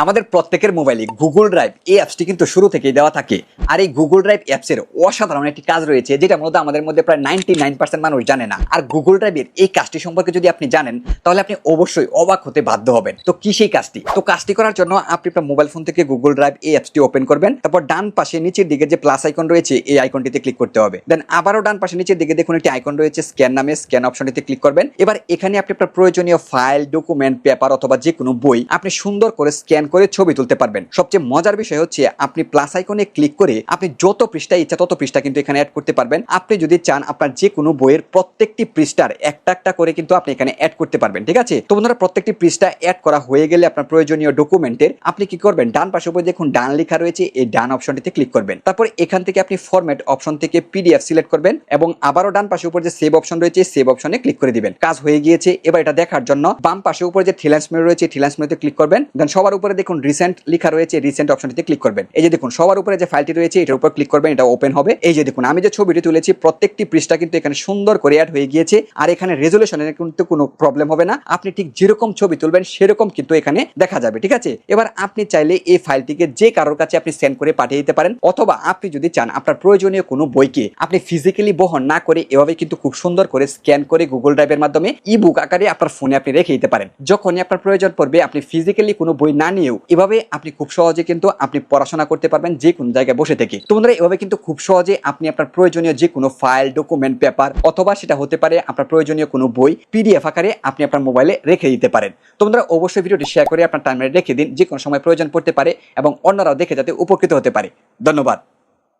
আমাদের প্রত্যেকের মোবাইলে গুগল ড্রাইভ এই অ্যাপসটি কিন্তু শুরু থেকেই দেওয়া থাকে। আর এই গুগল ড্রাইভ অ্যাপসের অসাধারণ একটি কাজ রয়েছে যেটা মূলত আমাদের মধ্যে প্রায় 99% মানুষ জানে না। আর গুগল ড্রাইভের এই কাজটি সম্পর্কে যদি আপনি জানেন তাহলে আপনি অবশ্যই অবাক হতে বাধ্য হবেন। তো কি সেই কাজটি? তো কাজটি করার জন্য আপনি আপনার মোবাইল ফোন থেকে গুগল ড্রাইভ এই অ্যাপসটি ওপেন করবেন। তারপর ডান পাশে নিচের দিকে যে প্লাস আইকন রয়েছে এই আইকনটিতে ক্লিক করতে হবে। দেন আবারও ডান পাশে নিচের দিকে দেখুন একটি আইকন রয়েছে স্ক্যান নামে, স্ক্যান অপশনটিতে ক্লিক করবেন। এবার এখানে আপনি আপনার প্রয়োজনীয় ফাইল, ডকুমেন্ট, পেপার অথবা যে কোনো বই আপনি সুন্দর করে স্ক্যান করে ছবি তুলতে পারবেন। সবচেয়ে মজার বিষয় হচ্ছে আপনি প্লাস আইকনে ক্লিক করে আপনি যত পৃষ্ঠা ইচ্ছা তত পৃষ্ঠা কিন্তু এখানে অ্যাড করতে পারবেন। আপনি যদি চান আপনার যে কোনো বইয়ের প্রত্যেকটি পৃষ্ঠার একটা একটা করে কিন্তু আপনি এখানে অ্যাড করতে পারবেন। ঠিক আছে? তো বন্ধুরা, প্রত্যেকটি পৃষ্ঠা অ্যাড করা হয়ে গেলে আপনার প্রয়োজনীয় ডকুমেন্টের আপনি কি করবেন, ডান পাশে উপরে দেখুন ডান লেখা রয়েছে, এই ডান অপশনটিতে ক্লিক করবেন। তারপর এখান থেকে আপনি ফরম্যাট অপশন থেকে পিডিএফ সিলেক্ট করবেন এবং আবারও ডান পাশে উপরে যে সেভ অপশন রয়েছে সেভ অপশনে ক্লিক করে দিবেন। কাজ হয়ে গিয়েছে। এবার এটা দেখার জন্য বাম পাশে উপরে যে থ্রি লাইন্স মেনু রয়েছে থ্রি লাইন্স মেনুতে ক্লিক করবেন। দেন সবার উপরে দেখুন রিসেন্ট লেখা রয়েছে, রিসেন্ট অপশনটিতে ক্লিক করবেন। এই যে দেখুন সবার উপরে যে ফাইলটি রয়েছে এটার উপর ক্লিক করবেন, এটা ওপেন হবে। এই যে দেখুন আমি যে ছবিটি তুলেছি প্রত্যেকটি পৃষ্ঠা কিন্তু এখানে সুন্দর করে অ্যাড হয়ে গিয়েছে। আর এখানে রেজুলেশনের কিন্তু কোনো প্রবলেম হবে না। আপনি ঠিক যেরকম ছবি তুলবেন সেরকম কিন্তু এখানে দেখা যাবে। ঠিক আছে? এবার আপনি চাইলে এই ফাইলটিকে যে কারোর কাছে আপনি সেন্ড করে পাঠিয়ে দিতে পারেন, অথবা আপনি যদি চান আপনার প্রয়োজনীয় কোনো বইকে আপনি ফিজিক্যালি বহন না করে এভাবে কিন্তু খুব সুন্দর করে স্ক্যান করে গুগল ড্রাইভের মাধ্যমে ইবুক আকারে আপনার ফোনে আপনি রেখে দিতে পারেন। যখনই আপনার প্রয়োজন পড়বে আপনি ফিজিক্যালি কোনো বই না নিয়েও এভাবে আপনি খুব সহজে কিন্তু আপনি পড়াশোনা করতে পারবেন যে কোনো জায়গায় বসে থেকে। তো বন্ধুরা, এভাবে কিন্তু খুব সহজে আপনি আপনার প্রয়োজনীয় যে কোনো ফাইল, ডকুমেন্ট, পেপার অথবা সেটা হতে পারে আপনার প্রয়োজনীয় কোনো বই পিডিএফ আকারে আপনি আপনার মোবাইলে রেখে দিতে পারেন। তো বন্ধুরা, অবশ্যই ভিডিওটি শেয়ার করে আপনার টাইমে রেখে দিন, যে কোনো সময় প্রয়োজন পড়তে পারে এবং অন্যরাও দেখে যাতে উপকৃত হতে পারে। ধন্যবাদ।